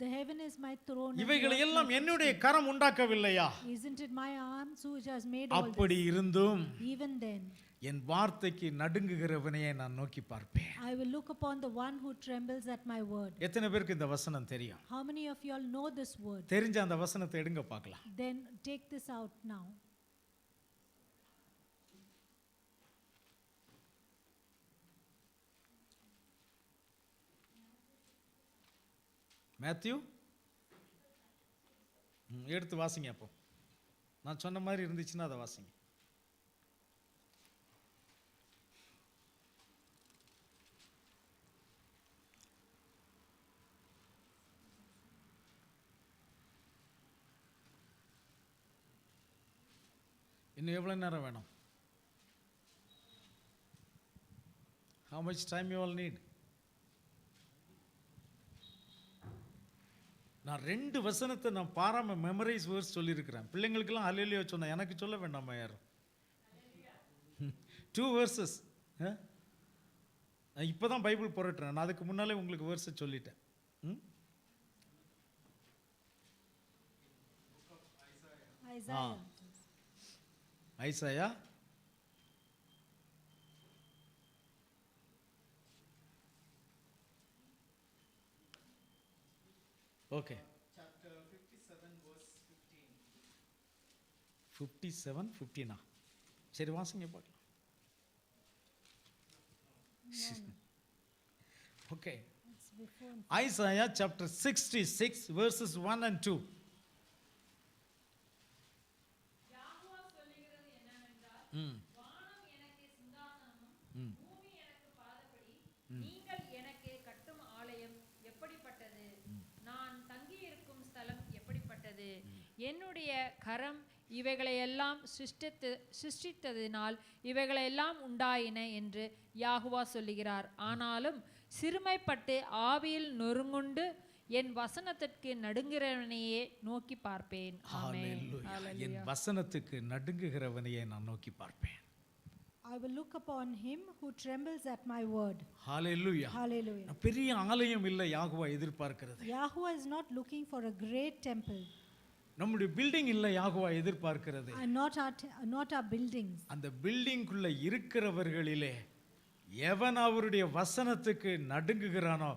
The heaven is my throne. and the இவைகளை earth எல்லாம் my என்னுடைய footstool. Garam உண்டாக்கவில்லையா? Isn't it my arms which has made all அப்படி this? இருந்தும் Even then, என் வார்த்தைக்கு நடுங்குகிறவனையே நான் நோக்கி பார்ப்பேன். I will look upon the one who trembles at my word. எத்தனை பேருக்கு இந்த வசனம் தெரியும்? How many of you all know this word? தெரிஞ்ச அந்த வசனத்தை எடுங்க பார்க்கலாம். Then take this out now. Matthew, எடுத்து வாசிங்க. அப்போ நான் சொன்ன மாதிரி இருந்துச்சுன்னா அதை வாசிங்க. இன்னும் எவ்வளோ நேரம் வேணும்? How much time you all need? நான் 2 வசனத்தை நான் பாராம மெமரைஸ் வேர்ஸ் சொல்லியிருக்கிறேன். பிள்ளைங்களுக்கெல்லாம் ஹல்லேலூயா சொன்னேன், எனக்கு சொல்ல வேண்டாமா யாரும்? 2 verses நான் இப்போ தான் பைபிள் புரட்டுறேன், நான் அதுக்கு முன்னாலே உங்களுக்கு வேர்ஸை சொல்லிட்டேன். Isaiah. Isaiah okay, Chapter 57, verse 15. 57 15 சரி வாசிங்க பார்க்கலாம். Okay, It's before. Isaiah chapter 66 verses 1 and 2. Jehovah சொல்லுகிறது என்னவென்றால், ம் வானம் எனக்கு சிங்காசனமும் ம் பூமி எனக்கு பாதபடி, நீங்கள் எனக்கு கட்டும் ஆலயம் எப்படிப்பட்டது, நான் தங்கியிருக்கும் ஸ்தலம் எப்படிப்பட்டது, என்னுடைய கரம் இவைகளையெல்லாம் சிருஷ்டித்ததினால் இவைகளையெல்லாம் உண்டாயின என்று யெகோவா சொல்லுகிறார். ஆனாலும் சிறுமைப்பட்டு ஆவியில் நொறுங்குண்டு என் வசனத்திற்கு நடுங்குகிறவனையே நோக்கி பார்ப்பேன். ஆமென். ஹalleluya. என் வசனத்துக்கு நடுங்குகிறவனையே நான் நோக்கி பார்ப்பேன். I will look upon him who trembles at my word. Hallelujah. Hallelujah. பெரிய ஆலயம் இல்லை யாகுவா எதிர்பார்க்கிறது. Yahweh is not looking for a great temple நம்முடைய பில்டிங் இல்லை யாகுவா எதிர்பார்க்கிறது. and not our buildings. அந்த பில்டிங்குள்ள இருக்கிறவர்களிலே எவன் அவருடைய வசனத்துக்கு நடுங்குகிறானோ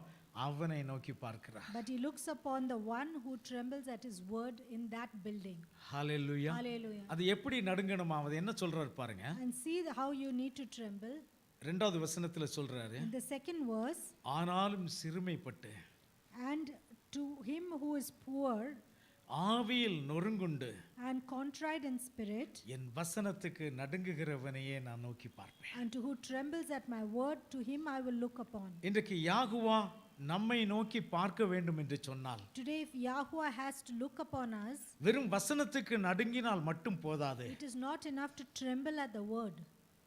அவனை நோக்கி பார்க்கிறார். But he looks upon the one who trembles at his word in that building. Hallelujah. Hallelujah. அது எப்படி நடுங்கணுமா, அது என்ன சொல்றாரு பாருங்க. And see how you need to tremble. இரண்டாவது வசனத்துல சொல்றாரு, In the second verse, ஆனாலும் சிறுமைப்பட்டு and to him who is poor ஆவியில் நொறுங்குண்டு and contrite in spirit, என் வசனத்துக்கு நடுங்குகிறவனையே நான் நோக்கி பார்ப்பேன். and to who trembles at my word, to him I will look upon. இன்றைக்கு யாகுவா நம்மை நோக்கி பார்க்க வேண்டும் என்று சொன்னால், Today, if Yahweh has to look upon us, வெறும் வசனத்துக்கு நடுங்கினால் மட்டும் போதாது. it is not enough to tremble at the word.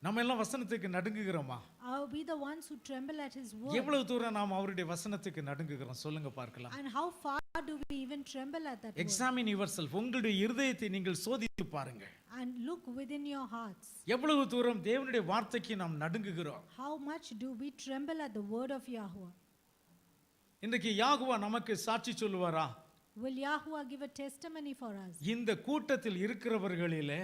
நம்ம எல்லாம் வசனத்துக்கு நடுங்குகிறோமா? Are we the ones who tremble at his word? எவ்வளவு தூரம் நாம் அவருடைய வசனத்துக்கு நடுங்குகிறோம் சொல்லுங்க பார்க்கலாம். And how far do we even tremble at that word? Examine yourself, உங்களுடைய இருதயத்தை நீங்கள் சோதித்து பாருங்கள். And look within your hearts. எவ்வளவு தூரம் தேவனுடைய வார்த்தைக்கு நாம் நடுங்குகிறோம். How much do we tremble at the word of Yahweh? இன்றைக்கு யாகுவா நமக்கு சாட்சி சொல்லுவாரா? Will Yahweh give a testimony for us? இந்த கூட்டத்தில் இருக்கிறவர்களிலே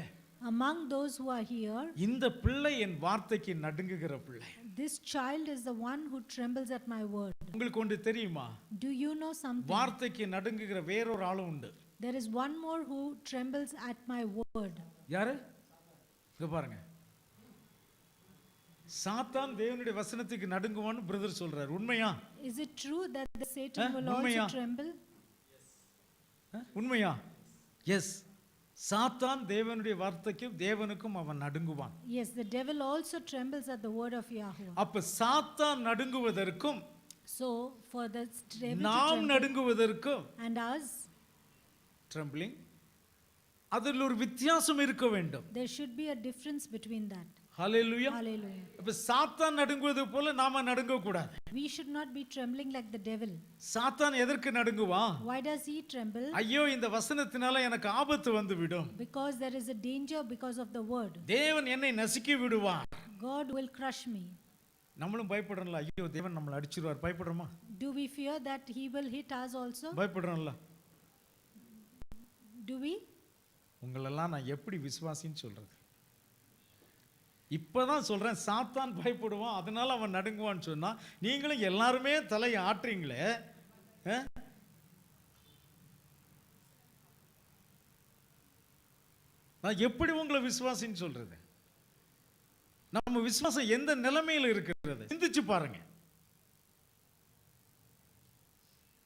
Among those who are here, இந்த பிள்ளை என் வார்த்தைக்கு நடுங்குகிற பிள்ளை. this child is the one who trembles at my word. உங்களுக்கு ஒன்று தெரியுமா? Do you know something? வார்த்தைக்கு நடுங்குகிற வேறொரு ஆளும் உண்டு. There is one more who trembles at my word. யாரு? இங்க பாருங்க. சாத்தான் தேவனுடைய வசனத்துக்கு நடுங்குவான்னு பிரதர் சொல்றாரு. உண்மையா? Is it true that the Satan will உண்மையா? also tremble? உண்மையா? எஸ். சாத்தான் தேவனுடைய வார்த்தைக்கும் தேவனுக்கும் அவன் நடுங்குவான். Yes, the devil also trembles at the word of Yahweh. அப்ப சாத்தான் நடுங்குவதற்கும் So, for the devil to நாம் tremble நடுங்குவதற்கும் and us, ட்ரெம்பிளிங், அதில் ஒரு வித்தியாசம் இருக்க வேண்டும். there should be a difference between that. Hallelujah. Hallelujah. அப்ப சாத்தான் நடுங்குவது போல நாம நடுங்க கூடாது. We should not be trembling like the devil. சாத்தான் எதற்கு நடுங்குவான்? Why does he tremble? ஐயோ இந்த வசனத்தினால எனக்கு ஆபத்து வந்து விடும், Because there is a danger because of the word. தேவன் என்னை நசுக்கி விடுவார். God will crush me. நம்மளும் பயப்படுறோம்ல, ஐயோ தேவன் நம்மளை அடிச்சிருவார், பயப்படுறோமா? Do we fear that he will hit us also? பயப்படுறோம்ல. Do we? உங்களெல்லாம் நான் எப்படி விசுவாசின்னு சொல்றது? இப்பதான் சொல்றேன், சாத்தான் பயப்படுவான் அதனால அவன் நடுங்குவான்னு சொன்னா நீங்களும் எல்லாருமே தலையை ஆட்டுறீங்களே. நான் எப்படி உங்களை விசுவாசின்னு சொல்றது? நம்ம விசுவாசம் எந்த நிலைமையில் இருக்கிறது சிந்திச்சு பாருங்க.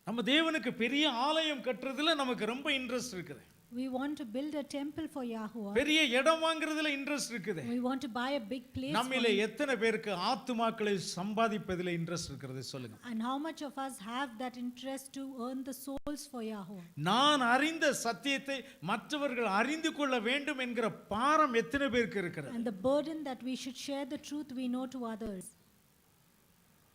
நம்ம தேவனுக்கு பெரிய ஆலயம் கட்டுறதுல நமக்கு ரொம்ப இன்ட்ரெஸ்ட் இருக்குது. We want to build a temple for Yahweh. பெரிய இடம் வாங்குறதுல இன்ட்ரெஸ்ட் இருக்குது. We want to buy a big place. நம்மிலே எத்தனை பேருக்கு ஆத்துமாக்களை சம்பாதிப்பதிலே இன்ட்ரெஸ்ட் இருக்கிறது சொல்லுங்க. And how much of us have that interest to earn the souls for Yahweh? நான் அறிந்த சத்தியத்தை மற்றவர்கள் அறிந்து கொள்ள வேண்டும் என்கிற பாரம் எத்தனை பேருக்கு இருக்கிறது? And the burden that we should share the truth we know to others.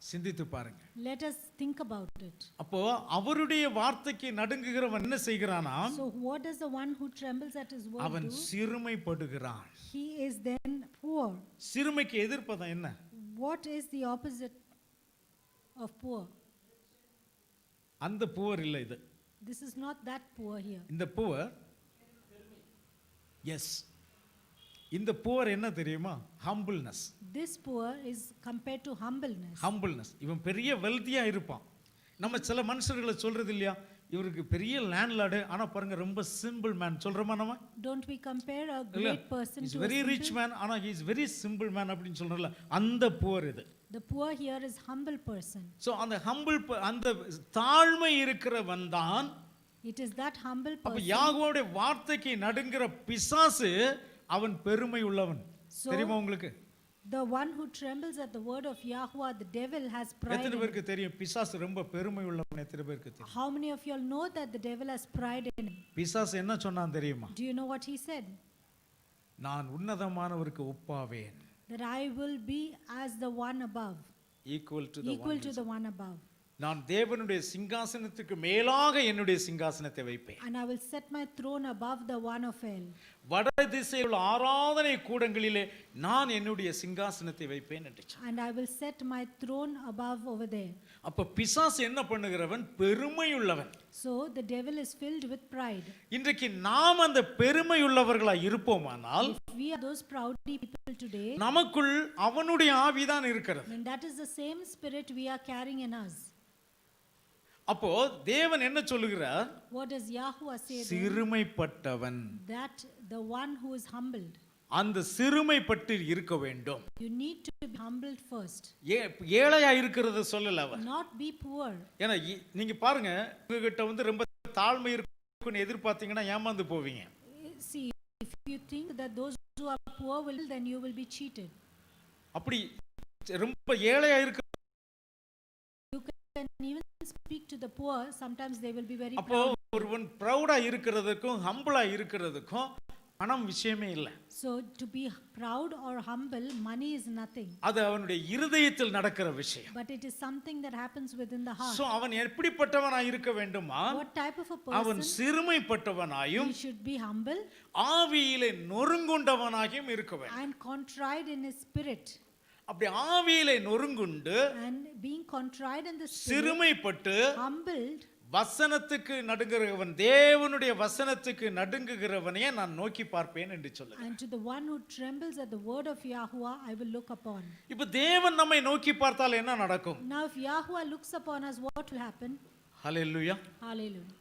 சிந்தித்து பாருங்க. Let us think about it. அப்போ அவருடைய வார்த்தைக்கு நடுங்குகிறவன் என்ன செய்கிறானா? So what does the one who trembles at his word அவன் do? சிறுமைப்படுகிறான். He is then poor. சிறுமைக்கு எதிர்ப்பதம் என்ன? What is the opposite of poor? அந்த poor இல்லை இது. This is not that poor here. இந்த புவர், எஸ், இந்த புவர் என்ன தெரியுமா? Humbleness. This poor is compared to humbleness. Humbleness. இவன் பெரிய வெல்தியா இருப்பான். நம்ம சில மனுஷர்களை சொல்றது இல்லையா, இவருக்கு பெரிய லேண்ட்லார்டு, ஆனா பாருங்க ரொம்ப சிம்பிள் மேன் சொல்றோமா நம்ம? Don't we compare a இல்ல, great person is to a very rich simple? Man, ஆனா he is very simple man அப்படின்னு சொல்றல, அந்த புவர் இது. The poor here is humble person. So அந்த அந்த தாழ்மை இருக்கிறவன் தான். It is that humble அப்ப person. யாகோவுடைய வார்த்தைக்கு நடுங்கிற பிசாசு அவன் பெருமை உள்ளவன். So, தெரியுமா உங்களுக்கு? The one who trembles at the word of Yahuwah, the devil has pride. எத்தனை in பேருக்கு him. தெரியும் பிசாசு ரொம்ப பெருமை உள்ளவன்? எத்தனை பேருக்கு தெரியும்? How many of you all know that the devil has pride in him? பிசாசு என்ன சொன்னான் தெரியுமா? Do you know what he said? நான் உன்னதமானவருக்கு ஒப்பாவேன். That I will be as the one above, equal to equal to the one above. நான் தேவனுடைய சிங்காசனத்துக்கு மேலாக என்னுடைய சிங்காசனத்தை வைப்பேன். And I will set my throne above the one of hell. வட திசையில் உள்ள ஆராதனை கூடங்களிலே நான் என்னுடைய சிங்காசனத்தை வைப்பேன் என்று சொன்னார். And I will set my throne above over there. அப்ப பிசாசு என்ன பண்ணுகிறவன்? பெருமை உள்ளவன். So the devil is filled with pride. இன்றைக்கு நாம் அந்த பெருமை உள்ளவர்களா இருப்போமானால், If we are those proud people today, நமக்குள் அவனுடைய ஆவிதான் இருக்கிறது. then that is the same spirit we are carrying in us. அப்போ தேவன் என்ன சொல்லுகிறார்? What does Yahuwah say then? சிறுமைப்பட்டவன். That the one who is humbled. அந்த சிறுமைப்பட்டு இருக்க வேண்டும். You need to be humbled first. ஏழையா இருக்கிறத சொல்லல அவன். Not be poor. ஏன்னா நீங்க பாருங்க, உங்ககிட்ட ரொம்ப தாழ்மை இருக்குன்னு எதிர்பார்த்தீங்கன்னா ஏமாந்து போவீங்க. See, if you think that those who are poor will, then you will be cheated. அப்படி ரொம்ப ஏழையா இருக்க, You can even speak to the poor. Sometimes they will be very அப்போ proud. ஒருவன் ப்ரௌடா இருக்கிறதுக்கும் ஹம்பிளா இருக்கிறதுக்கும் பணம் விஷயமே இல்லை. So to be proud or humble, money is nothing. அது அவனுடைய இருதயத்தில் நடக்கிற விஷயம். But it is something that happens within the heart. So அவன் எப்படிப்பட்டவனா இருக்க வேண்டுமா? What type of a அவன் person? சிறுமைப்பட்டவனாயும் He should be humble ஆவியிலே நொறுங்குண்டவனாயும் இருக்க வேண்டும். and contrite in his spirit. அப்படி ஆவியிலே நொறுங்குண்டு And being contrite in the spirit, சிறுமைப்பட்டு humbled, வசனத்துக்கு நடுங்குகிறவன், தேவனுடைய வசனத்துக்கு நடுங்குகிறவனையே நான் நோக்கி பார்ப்பேன் என்று சொல்லுங்க. and to the one who trembles at the word of Yahuwah, I will look upon. இப்ப தேவன் நம்மை நோக்கி பார்த்தால் என்ன நடக்கும்? Now if Yahuwah looks upon us, what will happen? Hallelujah. Hallelujah.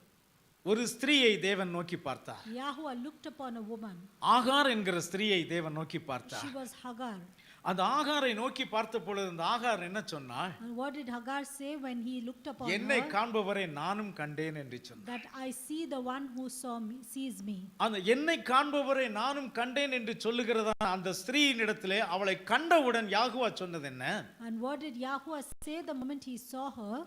ஒரு ஸ்திரீயை தேவன் நோக்கி பார்த்தார். Yahuwah looked upon a woman. ஆகார் என்கிற ஸ்திரீயை தேவன் நோக்கி பார்த்தார். She was Hagar. அந்த ஆகாரை நோக்கி பார்த்த பொழுது அந்த ஆகார் என்ன சொன்னாள்? And what did Hagar say when he looked upon என்னை her? காண்பவரை நானும் கண்டேன் என்று சொன்னார். That I see the one who saw me, sees me. அந்த என்னை காண்பவரை நானும் கண்டேன் என்று சொல்லுகிறதா அந்த ஸ்திரீயின் இடத்திலே அவளை கண்டவுடன் யாகுவா சொன்னது என்ன? And what did Yahuwah say the moment he saw her?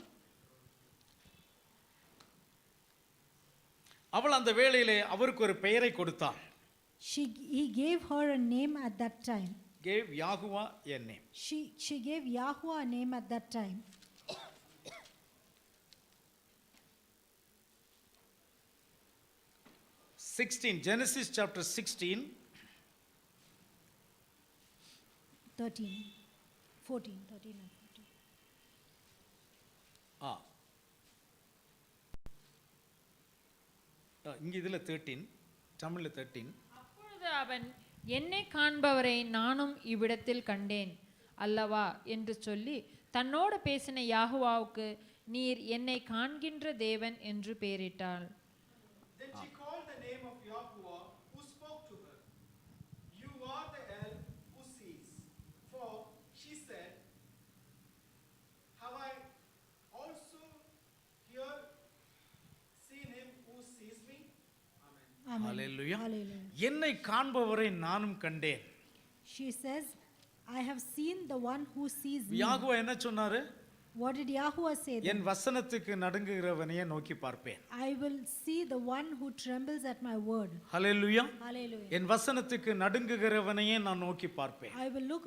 அவள் அந்த வேளையிலே அவருக்கு ஒரு பெயரை கொடுத்தாள். He gave her a name at that time. Gave Yahuwah a name. She gave Yahuwah a name at that time. Genesis chapter 16. 13, 14, 13 and 14. இங்க இதுல 13, தமிழ்ல 13. அப்பொழுது அவன் என்னை காண்பவரை நானும் இவ்விடத்தில் கண்டேன் அல்லவா என்று சொல்லி தன்னோடு பேசின யாகுவாவுக்கு நீர் என்னை காண்கின்ற தேவன் என்று பெயரிட்டாள். Then she called the name of Yahuwah who spoke to her. You are the El who sees. For she said, have I also here seen him who sees me? Amen. Amen. Hallelujah. Hallelujah. என்னை காண்பவரை நானும் கண்டேன். She says, I have seen the one who sees me. யாகுவா என்ன சொன்னாரு? What did Yahuwah say then? என் வசனத்துக்கு நடுங்குகிறவனையே நோக்கி பார்ப்பேன். I will see the one who trembles at my word. Hallelujah. Hallelujah. என் வசனத்துக்கு நடுங்குகிறவனையே நான் நோக்கி பார்ப்பேன். I will look